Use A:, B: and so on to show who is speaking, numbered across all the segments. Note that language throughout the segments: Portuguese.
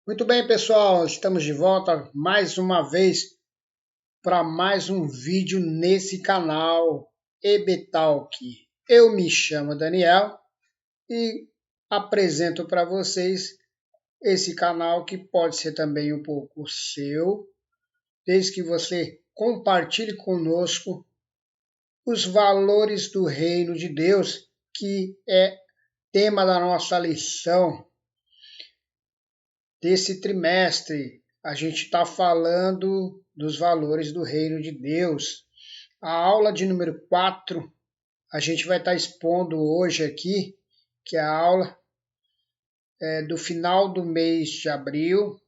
A: Muito bem, pessoal, estamos de volta mais uma vez para mais um vídeo nesse canal EBTalk. Eu me chamo Daniel e apresento para vocês esse canal que pode ser também um pouco seu, desde que você compartilhe conosco os valores do reino de Deus, que é tema da nossa lição desse trimestre. A gente está falando dos valores do reino de Deus. A aula de número 4, a gente vai estar expondo hoje aqui, que é a aula do final do mês de abril,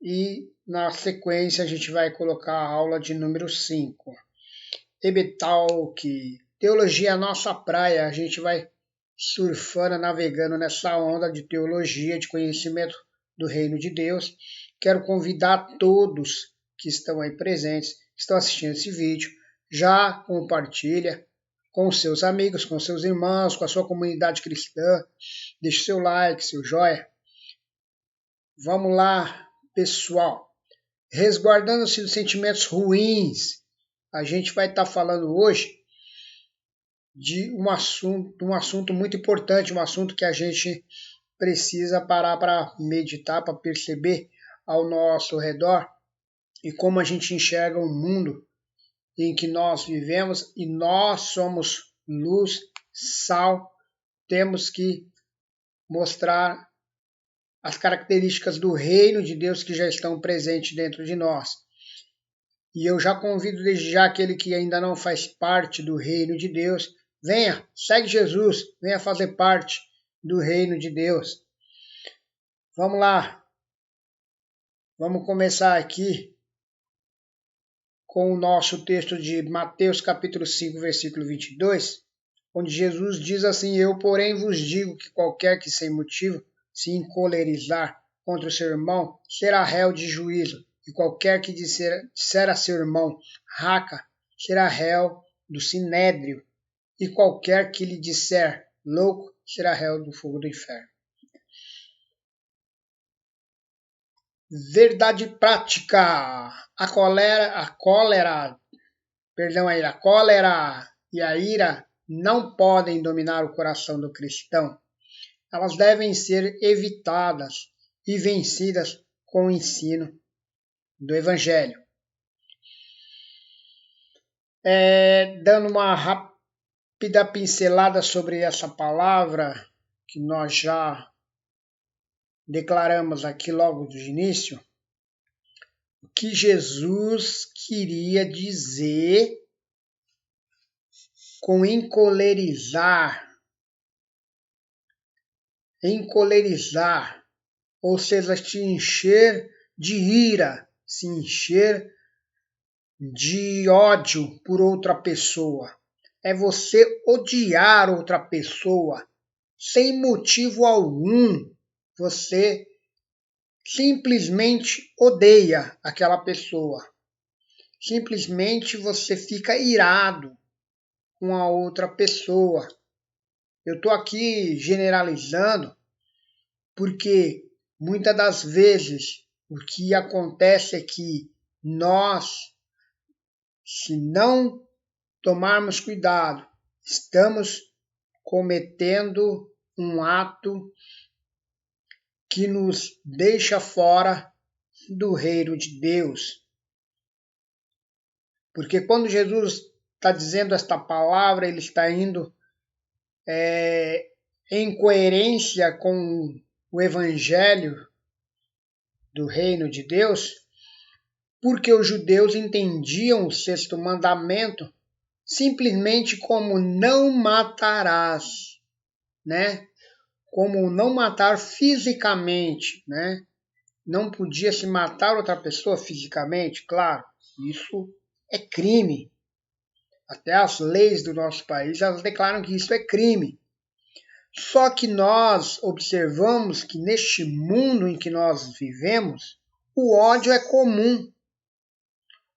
A: e na sequência a gente vai colocar a aula de número 5. EBTalk, teologia é a nossa praia, a gente vai surfando, navegando nessa onda de teologia, de conhecimento do reino de Deus. Quero convidar todos que estão aí presentes, que estão assistindo esse vídeo, já compartilha com seus amigos, com seus irmãos, com a sua comunidade cristã, deixe seu like, seu joia. Vamos lá, pessoal. Resguardando-se dos sentimentos ruins, a gente vai estar falando hoje de um assunto muito importante, um assunto que a gente precisa parar para meditar, para perceber ao nosso redor e como a gente enxerga o mundo em que nós vivemos, e nós somos luz, sal, temos que mostrar as características do reino de Deus que já estão presentes dentro de nós. E eu já convido desde já aquele que ainda não faz parte do reino de Deus, venha, segue Jesus, venha fazer parte do reino de Deus. Vamos lá, vamos começar aqui com o nosso texto de Mateus capítulo 5, versículo 22, onde Jesus diz assim: Eu, porém, vos digo que qualquer que sem motivo se encolerizar contra o seu irmão será réu de juízo, e qualquer que disser a seu irmão raca será réu do sinédrio, e qualquer que lhe disser louco será réu do fogo do inferno. Verdade prática. A cólera e a ira não podem dominar o coração do cristão. Elas devem ser evitadas e vencidas com o ensino do Evangelho. Dando uma rápida pincelada sobre essa palavra que nós já declaramos aqui logo do início, o que Jesus queria dizer com encolerizar, ou seja, se encher de ira, se encher de ódio por outra pessoa. É você odiar outra pessoa sem motivo algum. Você simplesmente odeia aquela pessoa. Simplesmente você fica irado com a outra pessoa. Eu estou aqui generalizando porque muitas das vezes o que acontece é que nós, se não tomarmos cuidado, estamos cometendo um ato que nos deixa fora do reino de Deus. Porque quando Jesus está dizendo esta palavra, ele está indo em coerência com o Evangelho do reino de Deus, porque os judeus entendiam o sexto mandamento simplesmente como não matarás, né? Como não matar fisicamente, né? Não podia se matar outra pessoa fisicamente, claro, isso é crime. Até as leis do nosso país, elas declaram que isso é crime. Só que nós observamos que neste mundo em que nós vivemos, o ódio é comum.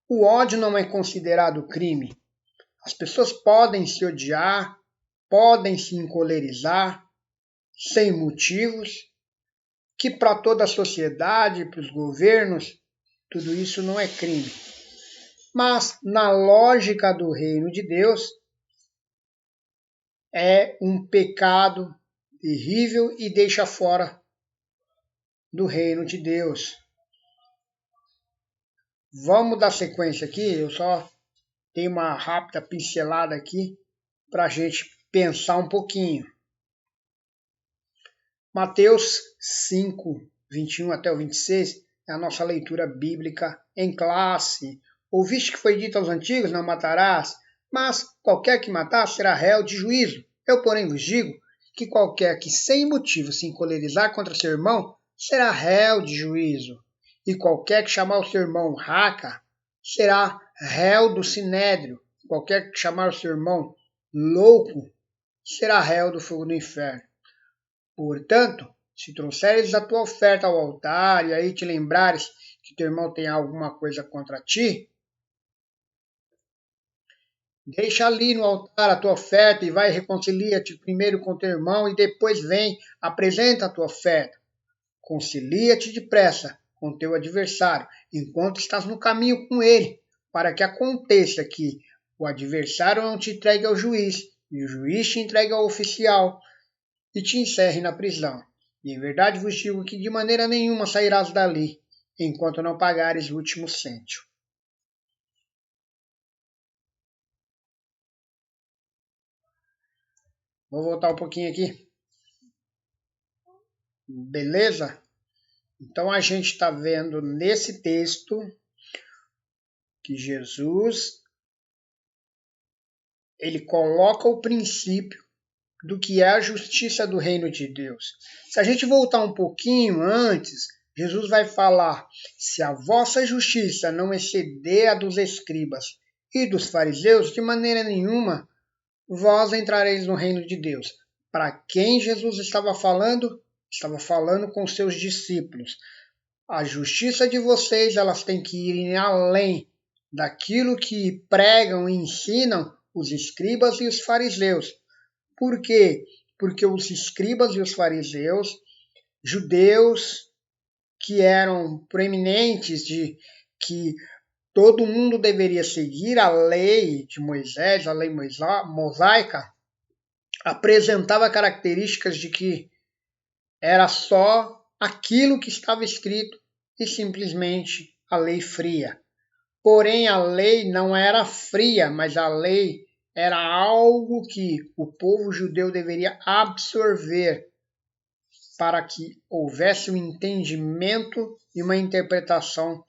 A: O ódio não é considerado crime. As pessoas podem se odiar, podem se encolerizar, sem motivos, que para toda a sociedade, para os governos, tudo isso não é crime. Mas na lógica do reino de Deus, é um pecado terrível e deixa fora do reino de Deus. Vamos dar sequência aqui, eu só tenho uma rápida pincelada aqui para a gente pensar um pouquinho. Mateus 5, 21 até o 26 é a nossa leitura bíblica em classe. Ouviste que foi dito aos antigos, não matarás, mas qualquer que matar será réu de juízo. Eu, porém, vos digo que qualquer que sem motivo se encolerizar contra seu irmão será réu de juízo. E qualquer que chamar o seu irmão raca será réu do sinédrio. Qualquer que chamar o seu irmão louco será réu do fogo do inferno. Portanto, se trouxeres a tua oferta ao altar e aí te lembrares que teu irmão tem alguma coisa contra ti, deixa ali no altar a tua oferta e vai e reconcilia-te primeiro com teu irmão e depois vem, apresenta a tua oferta. Concilia-te depressa com teu adversário, enquanto estás no caminho com ele, para que aconteça que o adversário não te entregue ao juiz, e o juiz te entregue ao oficial, e te encerre na prisão. E em verdade vos digo que de maneira nenhuma sairás dali, enquanto não pagares o último cêntimo. Vou voltar um pouquinho aqui. Beleza? Então a gente está vendo nesse texto que Jesus ele coloca o princípio do que é a justiça do reino de Deus. Se a gente voltar um pouquinho antes, Jesus vai falar: se a vossa justiça não exceder a dos escribas e dos fariseus, de maneira nenhuma vós entrareis no reino de Deus. Para quem Jesus estava falando? Estava falando com seus discípulos. A justiça de vocês, elas têm que ir além daquilo que pregam e ensinam os escribas e os fariseus. Por quê? Porque os escribas e os fariseus, judeus que eram proeminentes de que todo mundo deveria seguir a lei de Moisés, a lei mosaica, apresentava características de que era só aquilo que estava escrito e simplesmente a lei fria. Porém, a lei não era fria, mas a lei era algo que o povo judeu deveria absorver para que houvesse um entendimento e uma interpretação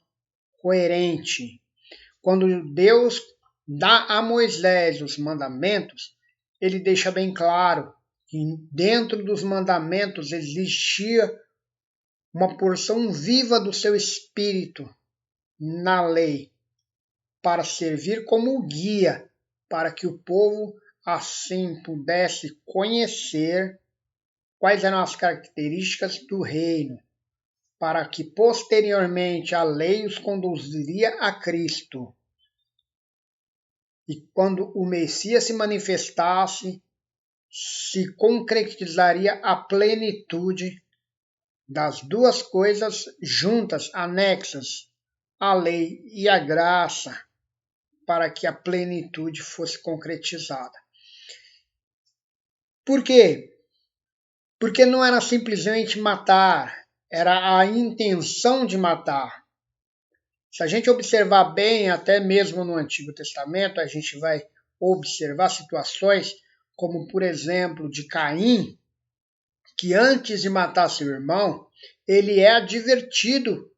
A: coerente. Quando Deus dá a Moisés os mandamentos, ele deixa bem claro que dentro dos mandamentos existia uma porção viva do seu espírito na lei, para servir como guia, para que o povo assim pudesse conhecer quais eram as características do reino, para que posteriormente a lei os conduziria a Cristo. E quando o Messias se manifestasse, se concretizaria a plenitude das duas coisas juntas, anexas, a lei e a graça, para que a plenitude fosse concretizada. Por quê? Porque não era simplesmente matar, era a intenção de matar. Se a gente observar bem, até mesmo no Antigo Testamento, a gente vai observar situações como, por exemplo, de Caim, que antes de matar seu irmão, ele é advertido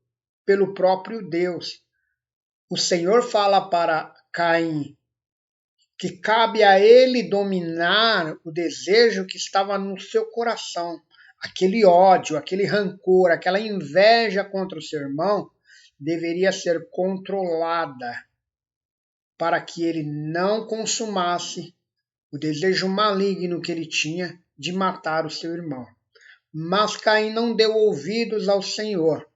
A: pelo próprio Deus. O Senhor fala para Caim que cabe a ele dominar o desejo que estava no seu coração. Aquele ódio, aquele rancor, aquela inveja contra o seu irmão deveria ser controlada para que ele não consumasse o desejo maligno que ele tinha de matar o seu irmão. Mas Caim não deu ouvidos ao Senhor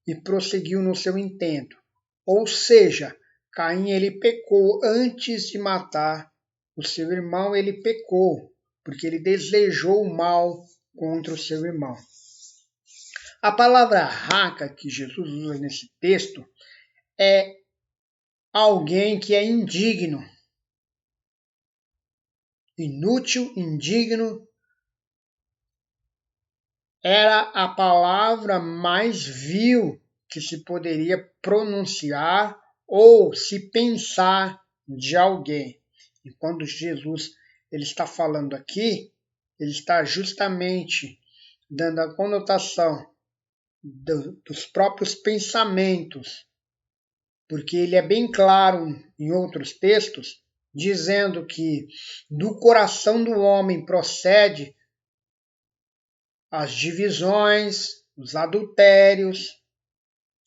A: e prosseguiu no seu intento. Ou seja, Caim ele pecou antes de matar o seu irmão, ele pecou porque ele desejou o mal contra o seu irmão. A palavra raca que Jesus usa nesse texto é alguém que é indigno, inútil, indigno. Era a palavra mais vil que se poderia pronunciar ou se pensar de alguém. E quando Jesus ele está falando aqui, ele está justamente dando a conotação dos próprios pensamentos, porque ele é bem claro em outros textos, dizendo que do coração do homem procede as divisões, os adultérios,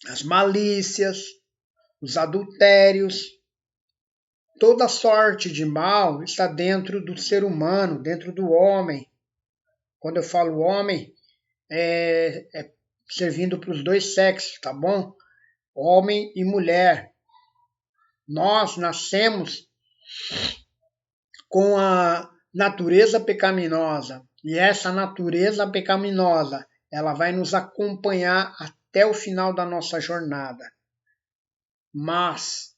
A: as malícias, os adultérios. Toda sorte de mal está dentro do ser humano, dentro do homem. Quando eu falo homem, é servindo para os dois sexos, tá bom? Homem e mulher. Nós nascemos com a natureza pecaminosa. E essa natureza pecaminosa, ela vai nos acompanhar até o final da nossa jornada. Mas,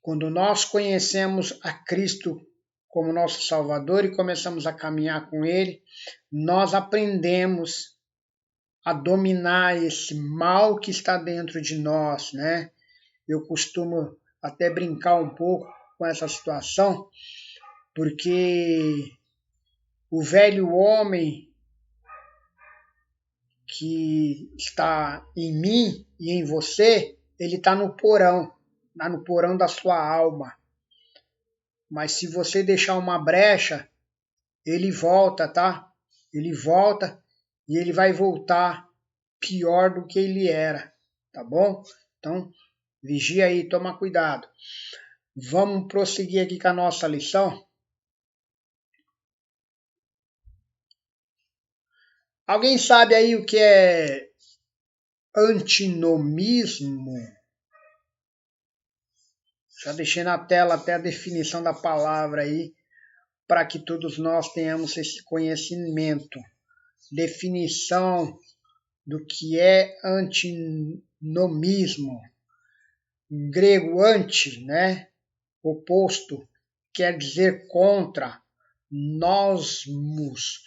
A: quando nós conhecemos a Cristo como nosso Salvador e começamos a caminhar com Ele, nós aprendemos a dominar esse mal que está dentro de nós, né? Eu costumo até brincar um pouco com essa situação, porque o velho homem que está em mim e em você, ele está no porão da sua alma. Mas se você deixar uma brecha, ele volta, tá? Ele volta e ele vai voltar pior do que ele era, tá bom? Então, vigia aí, toma cuidado. Vamos prosseguir aqui com a nossa lição. Alguém sabe aí o que é antinomismo? Já deixei na tela até a definição da palavra aí, para que todos nós tenhamos esse conhecimento. Definição do que é antinomismo. Em grego, anti, né? Oposto, quer dizer contra. Nosmos,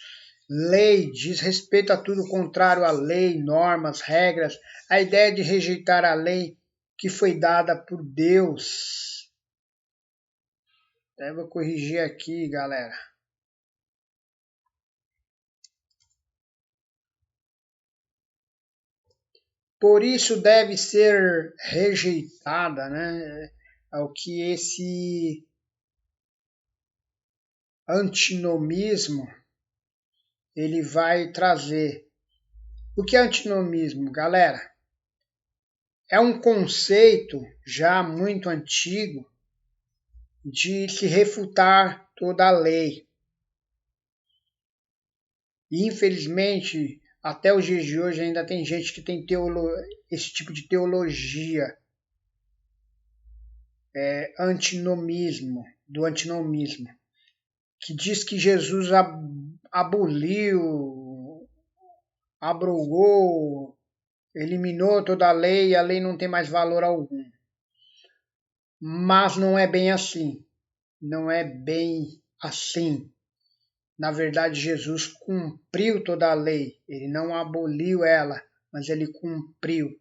A: lei, diz respeito a tudo contrário à lei, normas, regras. A ideia de rejeitar a lei que foi dada por Deus. Vou corrigir aqui, galera. Por isso deve ser rejeitada, né? Ao que esse antinomismo ele vai trazer. O que é antinomismo, galera? É um conceito já muito antigo de se refutar toda a lei. E, infelizmente, até os dias de hoje ainda tem gente que tem esse tipo de teologia, antinomismo, do antinomismo, que diz que Jesus aboliu, abrogou, eliminou toda a lei não tem mais valor algum. Mas não é bem assim. Não é bem assim. Na verdade, Jesus cumpriu toda a lei. Ele não aboliu ela, mas ele cumpriu.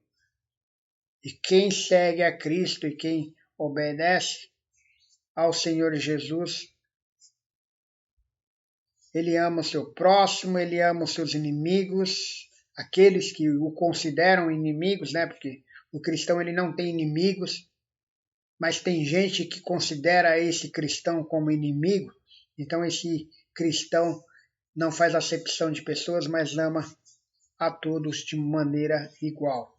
A: E quem segue a Cristo e quem obedece ao Senhor Jesus, ele ama o seu próximo, ele ama os seus inimigos, aqueles que o consideram inimigos, né? Porque o cristão ele não tem inimigos, mas tem gente que considera esse cristão como inimigo, então esse cristão não faz acepção de pessoas, mas ama a todos de maneira igual.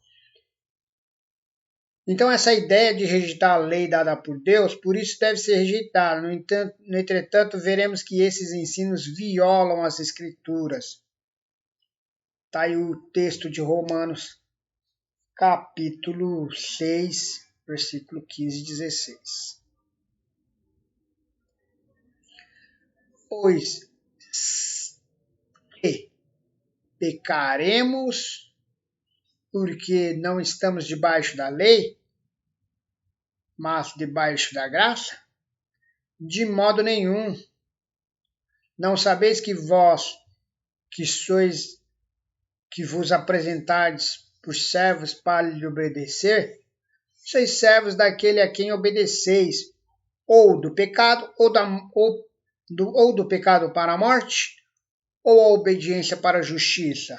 A: Então essa ideia de rejeitar a lei dada por Deus, por isso deve ser rejeitada. No entretanto, veremos que esses ensinos violam as Escrituras. Está aí o texto de Romanos, capítulo 6, versículo 15 e 16. Pois se pecaremos porque não estamos debaixo da lei, mas debaixo da graça? De modo nenhum. Não sabeis que vós, que sois, que vos apresentardes por servos para lhe obedecer, sois servos daquele a quem obedeceis, ou do pecado, ou do pecado para a morte, ou a obediência para a justiça.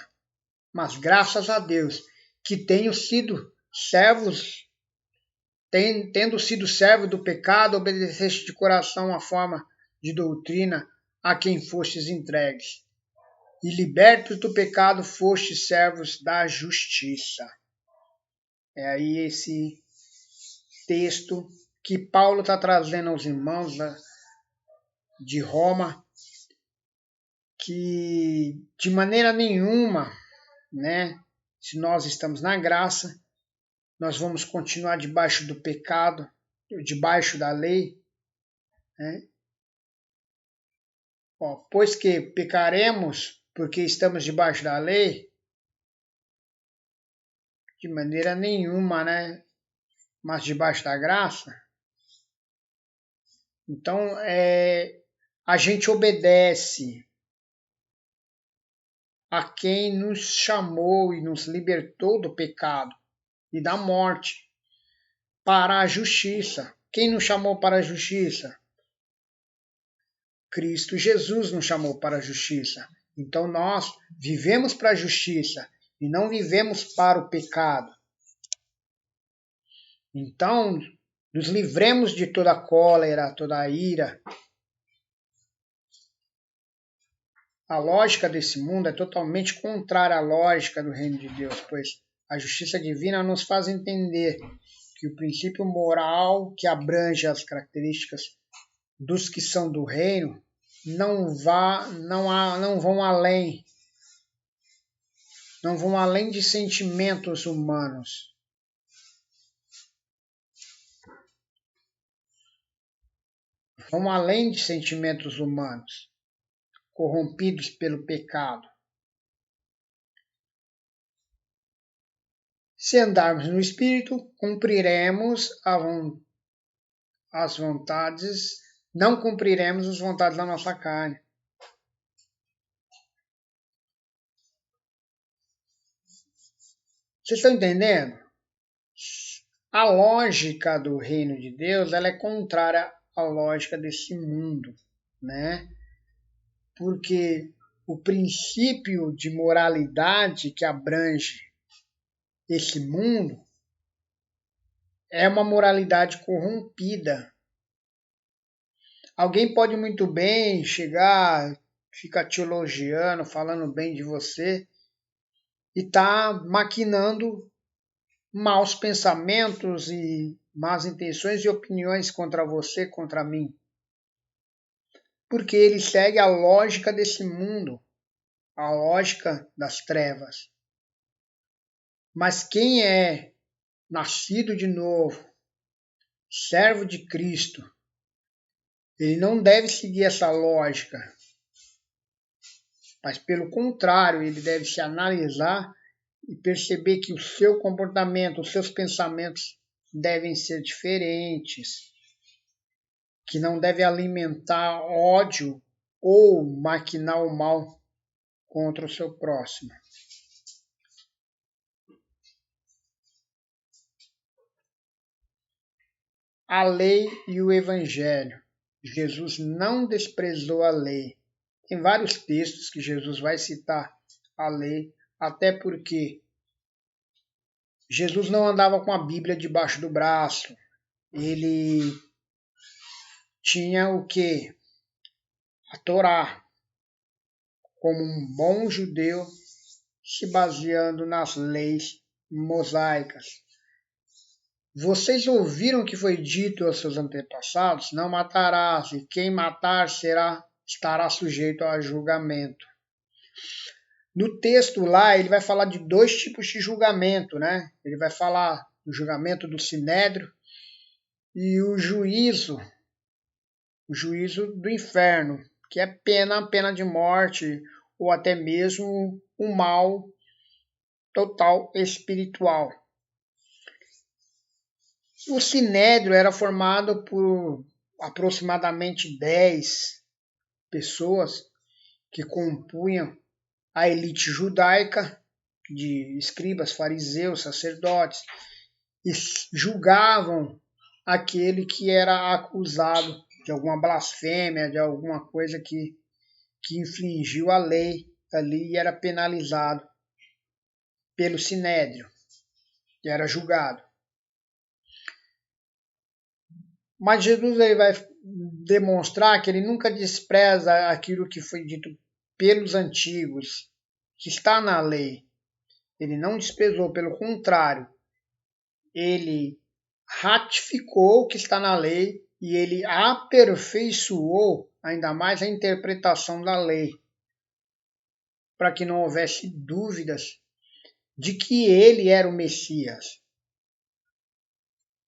A: Mas graças a Deus que tenho sido servos, tendo sido servo do pecado, obedeceste de coração a forma de doutrina a quem fostes entregues. E libertos do pecado, fostes servos da justiça. É aí esse texto que Paulo está trazendo aos irmãos de Roma, que de maneira nenhuma, né, se nós estamos na graça, nós vamos continuar debaixo do pecado, debaixo da lei, né? Pois que pecaremos porque estamos debaixo da lei, de maneira nenhuma, né? Mas debaixo da graça. Então, a gente obedece a quem nos chamou e nos libertou do pecado e da morte para a justiça. Quem nos chamou para a justiça? Cristo Jesus nos chamou para a justiça. Então nós vivemos para a justiça e não vivemos para o pecado. Então, nos livremos de toda a cólera, toda a ira. A lógica desse mundo é totalmente contrária à lógica do reino de Deus, pois a justiça divina nos faz entender que o princípio moral que abrange as características dos que são do reino não vão além de sentimentos humanos. Vão além de sentimentos humanos, corrompidos pelo pecado. Se andarmos no Espírito, cumpriremos as vontades, não cumpriremos as vontades da nossa carne. Vocês estão entendendo? A lógica do reino de Deus ela é contrária à lógica desse mundo, né? Porque o princípio de moralidade que abrange esse mundo é uma moralidade corrompida. Alguém pode muito bem chegar, ficar te elogiando, falando bem de você e tá maquinando maus pensamentos e más intenções e opiniões contra você, contra mim. Porque ele segue a lógica desse mundo, a lógica das trevas. Mas quem é nascido de novo, servo de Cristo, ele não deve seguir essa lógica, mas pelo contrário, ele deve se analisar e perceber que o seu comportamento, os seus pensamentos devem ser diferentes, que não deve alimentar ódio ou maquinar o mal contra o seu próximo. A lei e o evangelho. Jesus não desprezou a lei. Tem vários textos que Jesus vai citar a lei, até porque Jesus não andava com a Bíblia debaixo do braço. Ele tinha o quê? A Torá, como um bom judeu, se baseando nas leis mosaicas. Vocês ouviram que foi dito aos seus antepassados, não matarás, e quem matar estará sujeito a julgamento. No texto lá, ele vai falar de dois tipos de julgamento, né? Ele vai falar do julgamento do sinédrio e o juízo do inferno, que é pena de morte, ou até mesmo o mal total espiritual. O Sinédrio era formado por aproximadamente 10 pessoas que compunham a elite judaica de escribas, fariseus, sacerdotes, e julgavam aquele que era acusado de alguma blasfêmia, de alguma coisa que infringiu a lei ali e era penalizado pelo Sinédrio, e era julgado. Mas Jesus ele vai demonstrar que ele nunca despreza aquilo que foi dito pelos antigos, que está na lei. Ele não desprezou, pelo contrário, ele ratificou o que está na lei e ele aperfeiçoou ainda mais a interpretação da lei, para que não houvesse dúvidas de que ele era o Messias.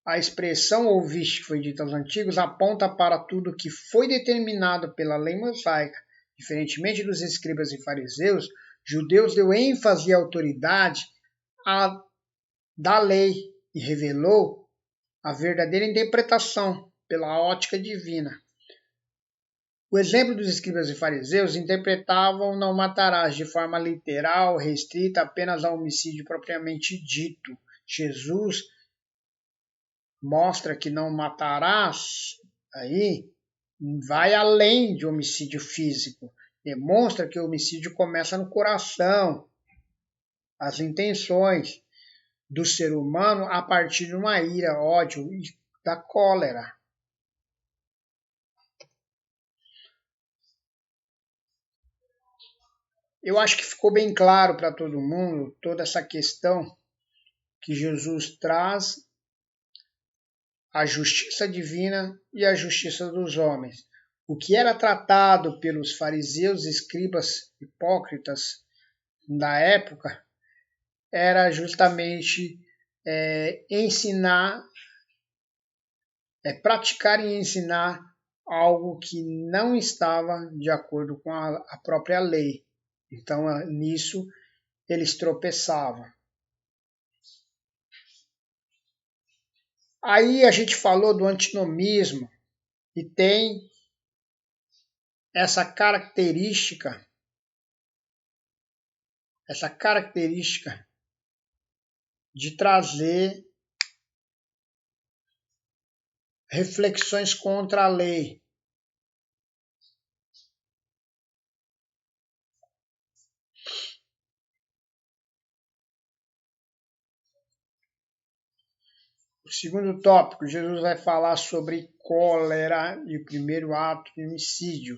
A: A expressão ouviste que foi dita aos antigos aponta para tudo que foi determinado pela lei mosaica. Diferentemente dos escribas e fariseus, judeus deu ênfase e autoridade da lei e revelou a verdadeira interpretação pela ótica divina. O exemplo dos escribas e fariseus interpretavam não matarás de forma literal, restrita apenas ao homicídio propriamente dito. Jesus mostra que não matarás aí vai além de homicídio físico. Demonstra que o homicídio começa no coração, as intenções do ser humano a partir de uma ira, ódio e da cólera. Eu acho que ficou bem claro para todo mundo toda essa questão que Jesus traz a justiça divina e a justiça dos homens. O que era tratado pelos fariseus, escribas, hipócritas da época era justamente ensinar, praticar e ensinar algo que não estava de acordo com a própria lei. Então, nisso, eles tropeçavam. Aí a gente falou do antinomismo e tem essa característica de trazer reflexões contra a lei. O segundo tópico, Jesus vai falar sobre cólera e o primeiro ato de homicídio,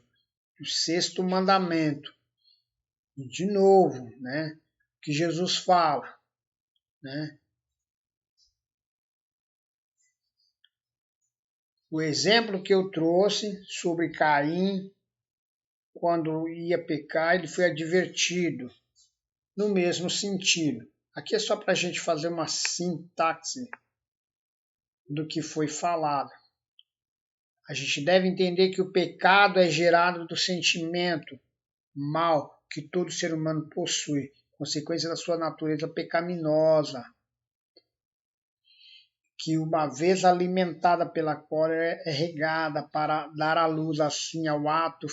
A: o sexto mandamento. E de novo, né, que Jesus fala, né? O exemplo que eu trouxe sobre Caim, quando ia pecar, ele foi advertido no mesmo sentido. Aqui é só para a gente fazer uma sintaxe do que foi falado. A gente deve entender que o pecado é gerado do sentimento mal que todo ser humano possui, consequência da sua natureza pecaminosa, que uma vez alimentada pela cólera é regada para dar à luz assim ao ato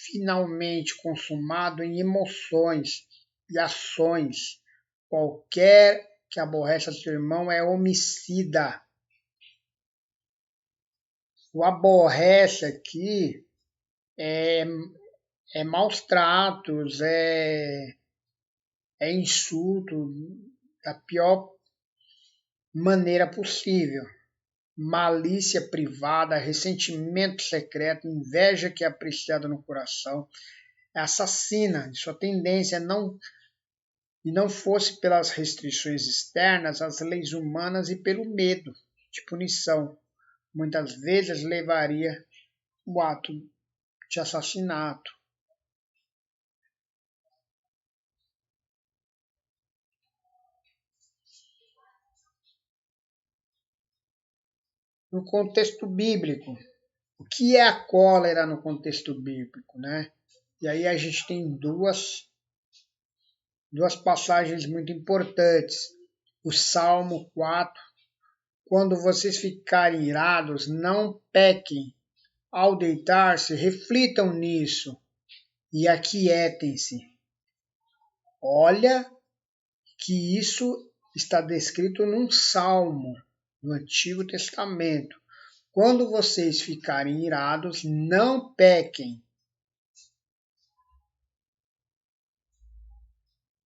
A: finalmente consumado em emoções e ações. Qualquer que aborrece a seu irmão é homicida. O aborrece aqui é maus tratos, é insulto da pior maneira possível. Malícia privada, ressentimento secreto, inveja que é apreciada no coração, é assassina. Sua tendência não fosse pelas restrições externas, as leis humanas e pelo medo de punição. Muitas vezes levaria o ato de assassinato. No contexto bíblico, o que é a cólera no contexto bíblico, né? E aí a gente tem duas duas passagens muito importantes. O Salmo 4, quando vocês ficarem irados, não pequem. Ao deitar-se, reflitam nisso e aquietem-se. Olha que isso está descrito num salmo do Antigo Testamento. Quando vocês ficarem irados, não pequem.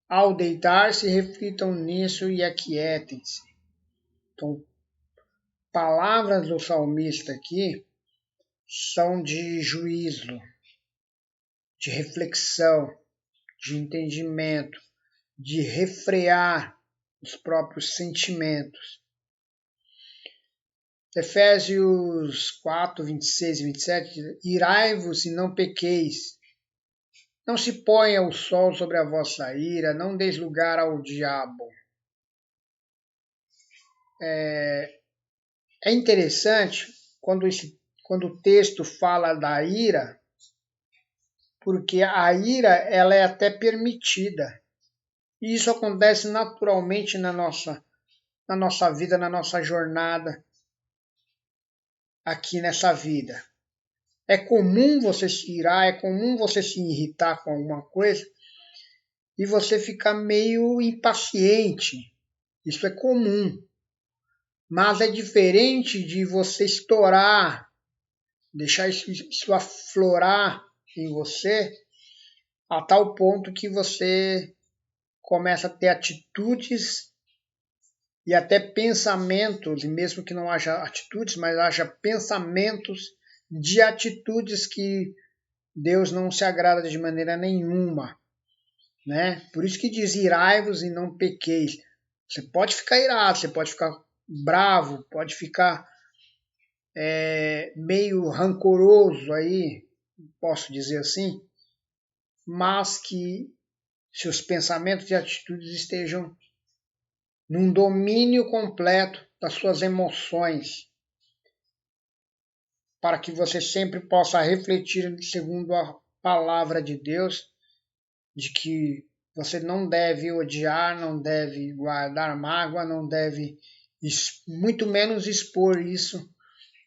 A: Ao deitar-se, reflitam nisso e aquietem-se. Então, palavras do salmista aqui são de juízo, de reflexão, de entendimento, de refrear os próprios sentimentos. Efésios 4, 26 e 27, irai-vos e não pequeis. Não se ponha o sol sobre a vossa ira, não deis lugar ao diabo. É interessante quando o texto fala da ira, porque a ira ela é até permitida. E isso acontece naturalmente na nossa vida, na nossa jornada aqui nessa vida. É comum você se irar, é comum você se irritar com alguma coisa e você ficar meio impaciente. Isso é comum. Mas é diferente de você estourar, deixar isso aflorar em você a tal ponto que você começa a ter atitudes e até pensamentos, e mesmo que não haja atitudes, mas haja pensamentos de atitudes que Deus não se agrada de maneira nenhuma, né? Por isso que diz irai-vos e não pequeis. Você pode ficar irado, você pode ficar bravo, pode ficar meio rancoroso aí, posso dizer assim, mas que seus pensamentos e atitudes estejam num domínio completo das suas emoções, para que você sempre possa refletir segundo a palavra de Deus, de que você não deve odiar, não deve guardar mágoa, não deve, muito menos expor isso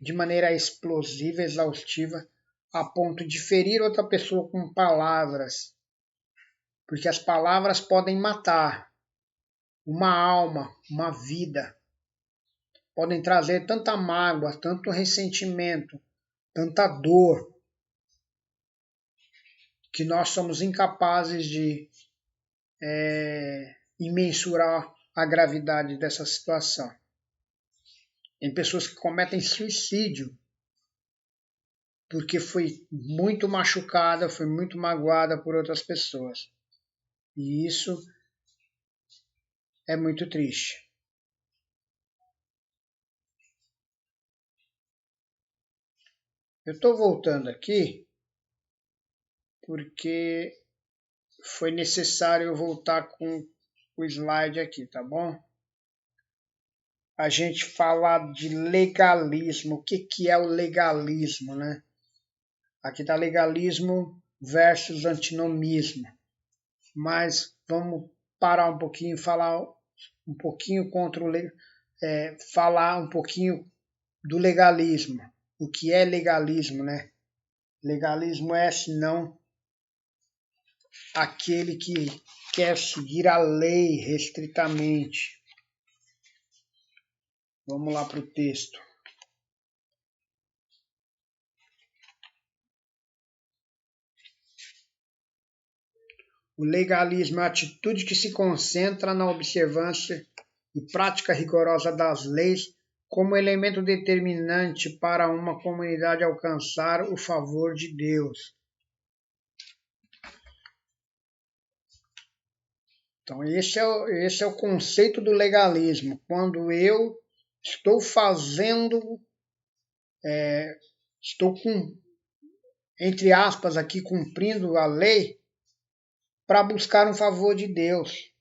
A: de maneira explosiva, exaustiva, a ponto de ferir outra pessoa com palavras, porque as palavras podem matar uma alma, uma vida, podem trazer tanta mágoa, tanto ressentimento, tanta dor, que nós somos incapazes de imensurar a gravidade dessa situação. Tem pessoas que cometem suicídio porque foi muito machucada, foi muito magoada por outras pessoas. E isso é muito triste. Eu estou voltando aqui porque foi necessário eu voltar com o slide aqui, tá bom? A gente falar de legalismo. O que é o legalismo, né? Aqui está legalismo versus antinomismo. Mas vamos parar um pouquinho e falar um pouquinho falar um pouquinho do legalismo. O que é legalismo, né? Legalismo é, senão, aquele que quer seguir a lei restritamente. Vamos lá para o texto. O legalismo é a atitude que se concentra na observância e prática rigorosa das leis como elemento determinante para uma comunidade alcançar o favor de Deus. Então, esse é o conceito do legalismo. Quando eu estou entre aspas, aqui, cumprindo a lei para buscar um favor de Deus.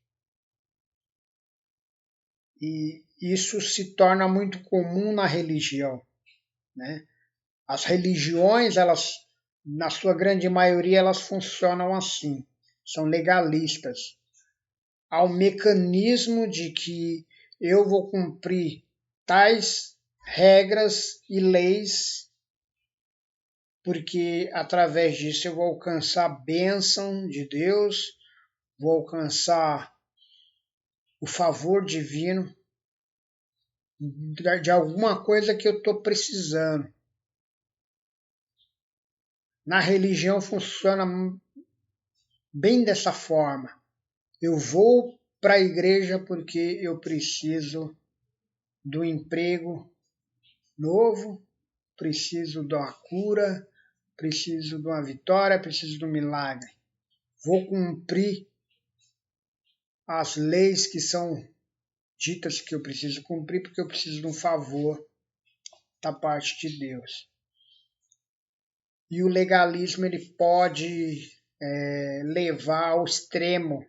A: E isso se torna muito comum na religião, né? As religiões, elas, na sua grande maioria, elas funcionam assim, são legalistas. ao mecanismo de que eu vou cumprir tais regras e leis, porque através disso eu vou alcançar a bênção de Deus, vou alcançar o favor divino de alguma coisa que eu estou precisando. Na religião funciona bem dessa forma. Eu vou para a igreja porque eu preciso do emprego novo, preciso de uma cura, preciso de uma vitória, preciso de um milagre. Vou cumprir as leis que são ditas que eu preciso cumprir porque eu preciso de um favor da parte de Deus. E o legalismo ele pode levar ao extremo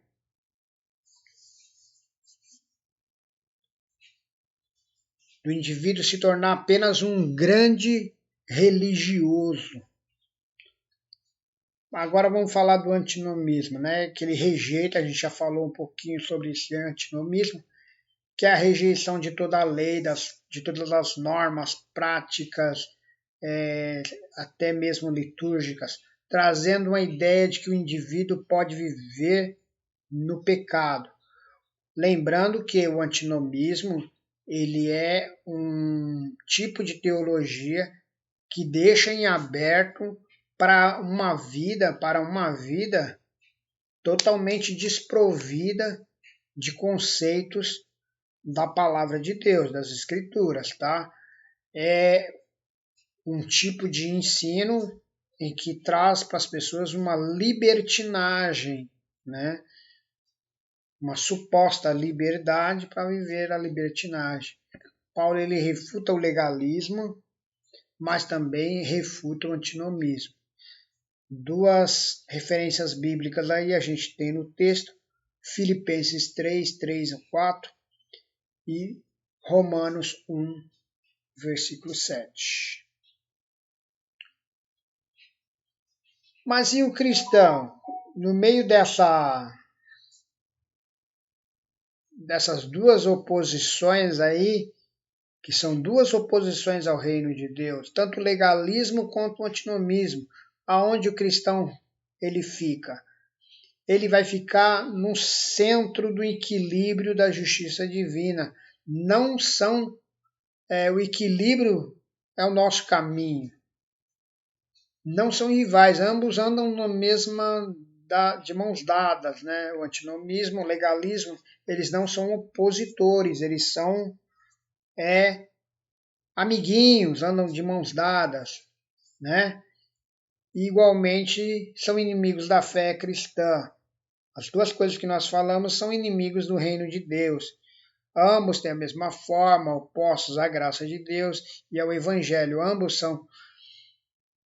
A: do indivíduo se tornar apenas um grande religioso. Agora vamos falar do antinomismo, né? Que ele rejeita, a gente já falou um pouquinho sobre esse antinomismo, que é a rejeição de toda a lei, de todas as normas, práticas, até mesmo litúrgicas, trazendo uma ideia de que o indivíduo pode viver no pecado. Lembrando que o antinomismo ele é um tipo de teologia que deixa em aberto para uma vida totalmente desprovida de conceitos da palavra de Deus, das escrituras, tá? É um tipo de ensino em que traz para as pessoas uma libertinagem, né? Uma suposta liberdade para viver a libertinagem. Paulo ele refuta o legalismo, mas também refuta o antinomismo. Duas referências bíblicas aí a gente tem no texto, Filipenses 3, 3 a 4 e Romanos 1, versículo 7. Mas e o cristão? No meio dessas duas oposições aí, que são duas oposições ao reino de Deus, tanto o legalismo quanto o antinomismo, aonde o cristão ele fica? Ele vai ficar no centro do equilíbrio da justiça divina. Não são, o equilíbrio é o nosso caminho. Não são rivais, ambos andam na mesma de mãos dadas, né? O antinomismo, o legalismo, eles não são opositores, eles são amiguinhos, andam de mãos dadas, né? E igualmente são inimigos da fé cristã. As duas coisas que nós falamos são inimigos do reino de Deus. Ambos têm a mesma forma, opostos à graça de Deus e ao evangelho. Ambos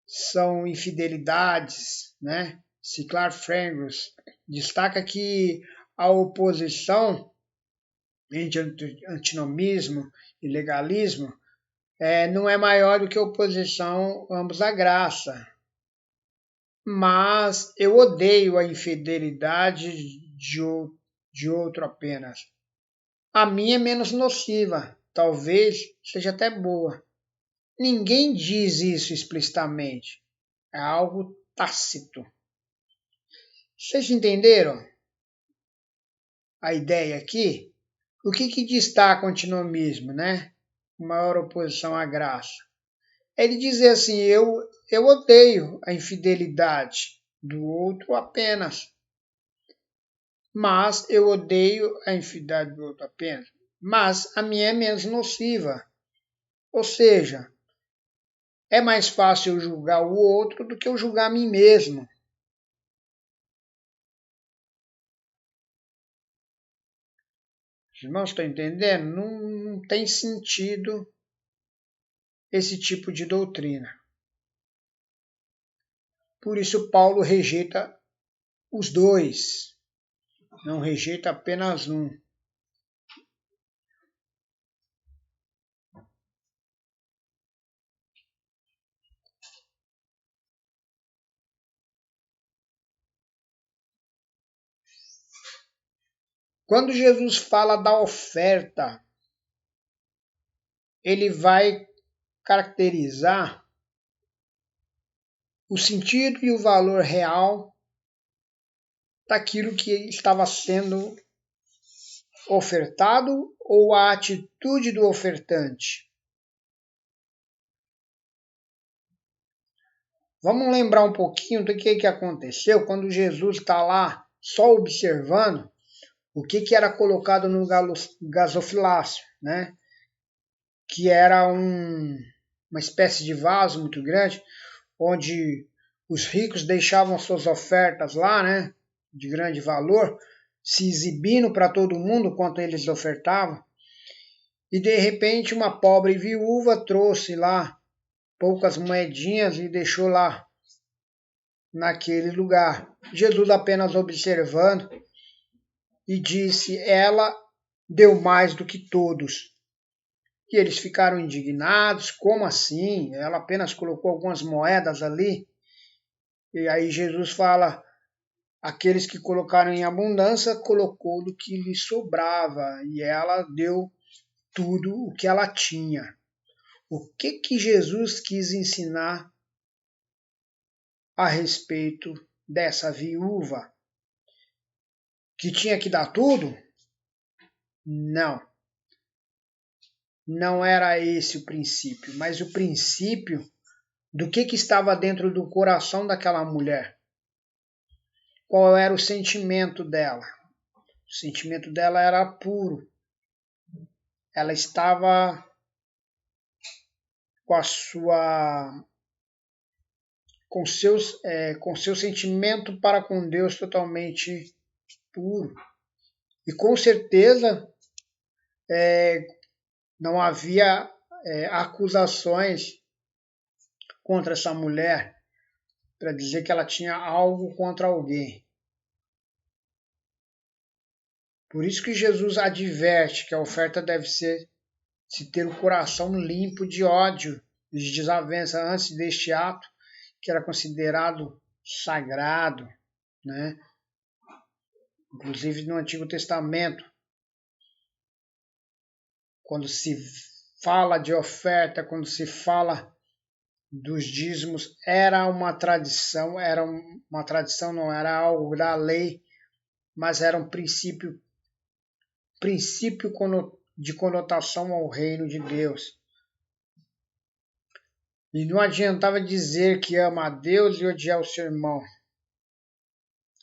A: são infidelidades, né? Ciclar Frangos destaca que a oposição entre antinomismo e legalismo não é maior do que a oposição ambos à graça. Mas eu odeio a infidelidade de outro apenas. A minha é menos nociva, talvez seja até boa. Ninguém diz isso explicitamente, é algo tácito. Vocês entenderam a ideia aqui? O que destaca o antinomismo, né? Maior oposição à graça. Ele dizer assim, eu odeio a infidelidade do outro apenas. Mas eu odeio a infidelidade do outro apenas. Mas a minha é menos nociva. Ou seja, é mais fácil eu julgar o outro do que eu julgar a mim mesmo. Os irmãos estão entendendo? Não tem sentido esse tipo de doutrina. Por isso Paulo rejeita os dois, não rejeita apenas um. Quando Jesus fala da oferta, ele vai caracterizar o sentido e o valor real daquilo que estava sendo ofertado ou a atitude do ofertante. Vamos lembrar um pouquinho do que aconteceu quando Jesus está lá só observando o que era colocado no gasofilácio, né? Que era uma espécie de vaso muito grande, onde os ricos deixavam suas ofertas lá, né? De grande valor, se exibindo para todo mundo quanto eles ofertavam. E de repente uma pobre viúva trouxe lá poucas moedinhas e deixou lá naquele lugar. Jesus apenas observando e disse: ela deu mais do que todos. E eles ficaram indignados: como assim? Ela apenas colocou algumas moedas ali. E aí Jesus fala: aqueles que colocaram em abundância, colocou do que lhe sobrava, e ela deu tudo o que ela tinha. O que Jesus quis ensinar a respeito dessa viúva? Que tinha que dar tudo? Não. Não era esse o princípio, mas o princípio do que estava dentro do coração daquela mulher. Qual era o sentimento dela? O sentimento dela era puro. Ela estava com seu sentimento para com Deus totalmente puro. E com certeza não havia acusações contra essa mulher para dizer que ela tinha algo contra alguém. Por isso que Jesus adverte que a oferta deve ser se ter o coração limpo de ódio, de desavença antes deste ato, que era considerado sagrado, né? Inclusive no Antigo Testamento, quando se fala de oferta, quando se fala dos dízimos, era uma tradição, não era algo da lei, mas era um princípio de conotação ao reino de Deus. E não adiantava dizer que ama a Deus e odiar o seu irmão.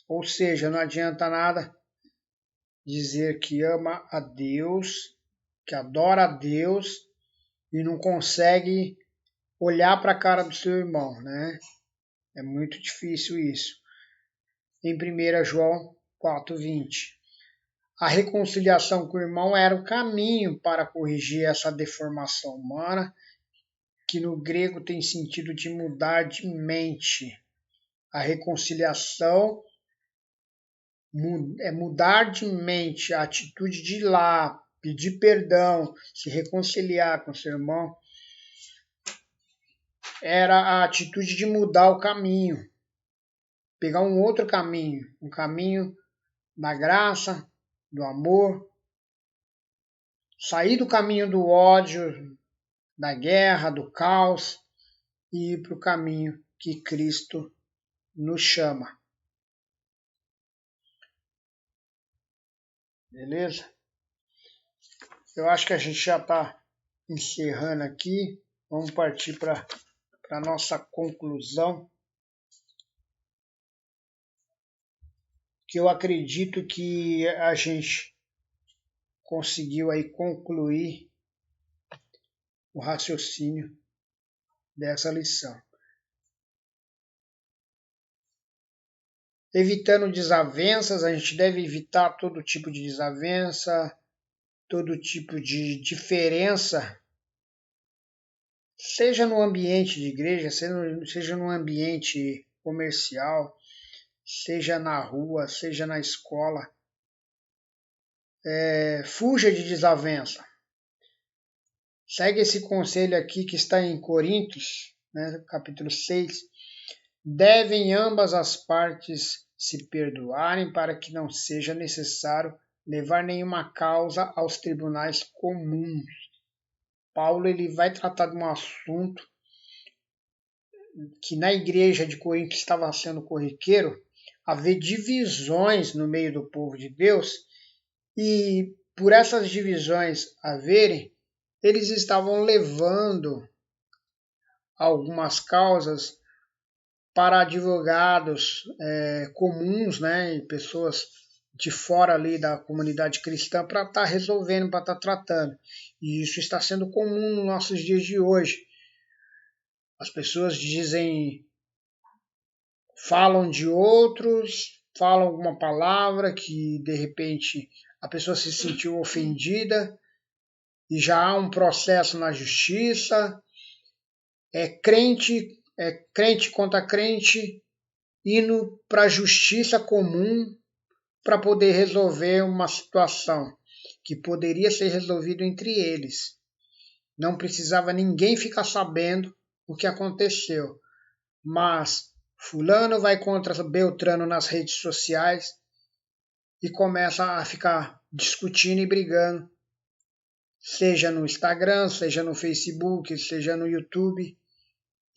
A: Ou seja, não adianta nada dizer que ama a Deus, que adora a Deus e não consegue olhar para a cara do seu irmão, né? É muito difícil isso. Em 1 João 4,20. A reconciliação com o irmão era o caminho para corrigir essa deformação humana, que no grego tem sentido de mudar de mente. A reconciliação é mudar de mente, a atitude de ir lá, pedir perdão, se reconciliar com seu irmão, era a atitude de mudar o caminho, pegar um outro caminho, um caminho da graça, do amor, sair do caminho do ódio, da guerra, do caos e ir para o caminho que Cristo nos chama. Beleza? Eu acho que a gente já está encerrando aqui. Vamos partir para a nossa conclusão. Que eu acredito que a gente conseguiu aí concluir o raciocínio dessa lição. Evitando desavenças, a gente deve evitar todo tipo de desavença, todo tipo de diferença, seja no ambiente de igreja, seja no ambiente comercial, seja na rua, seja na escola. Fuja de desavença. Segue esse conselho aqui que está em Coríntios, né, capítulo 6. Devem ambas as partes se perdoarem para que não seja necessário levar nenhuma causa aos tribunais comuns. Paulo ele vai tratar de um assunto que na igreja de Corinto estava sendo corriqueiro, haver divisões no meio do povo de Deus, e por essas divisões haverem, eles estavam levando algumas causas para advogados comuns, né, e pessoas de fora ali da comunidade cristã para estar resolvendo, para estar tratando. E isso está sendo comum nos nossos dias de hoje. As pessoas falam de outros, falam alguma palavra que de repente a pessoa se sentiu ofendida e já há um processo na justiça. É crente contra crente indo para a justiça comum para poder resolver uma situação que poderia ser resolvida entre eles. Não precisava ninguém ficar sabendo o que aconteceu, mas fulano vai contra Beltrano nas redes sociais e começa a ficar discutindo e brigando, seja no Instagram, seja no Facebook, seja no YouTube,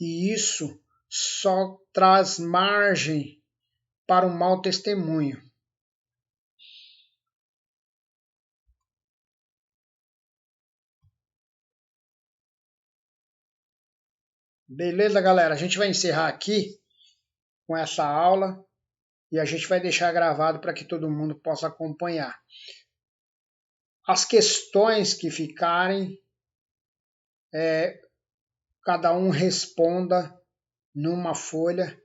A: e isso só traz margem para um mau testemunho. Beleza, galera? A gente vai encerrar aqui com essa aula e a gente vai deixar gravado para que todo mundo possa acompanhar. As questões que ficarem, cada um responda numa folha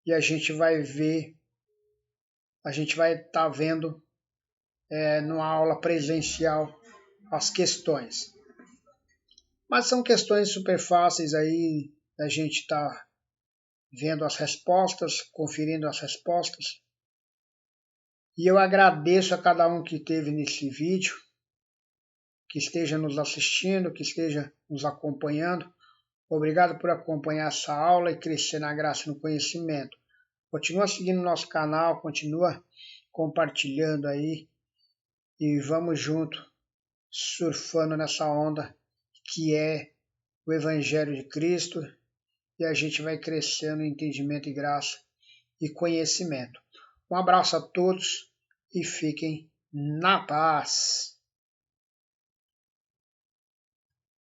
A: e a gente vai ver, a gente vai estar vendo numa aula presencial as questões. Mas são questões super fáceis aí, a gente está vendo as respostas, conferindo as respostas. E eu agradeço a cada um que esteve nesse vídeo, que esteja nos assistindo, que esteja nos acompanhando. Obrigado por acompanhar essa aula e crescer na graça e no conhecimento. Continua seguindo nosso canal, continua compartilhando aí e vamos junto, surfando nessa onda que é o Evangelho de Cristo, e a gente vai crescendo em entendimento e graça e conhecimento. Um abraço a todos e fiquem na paz.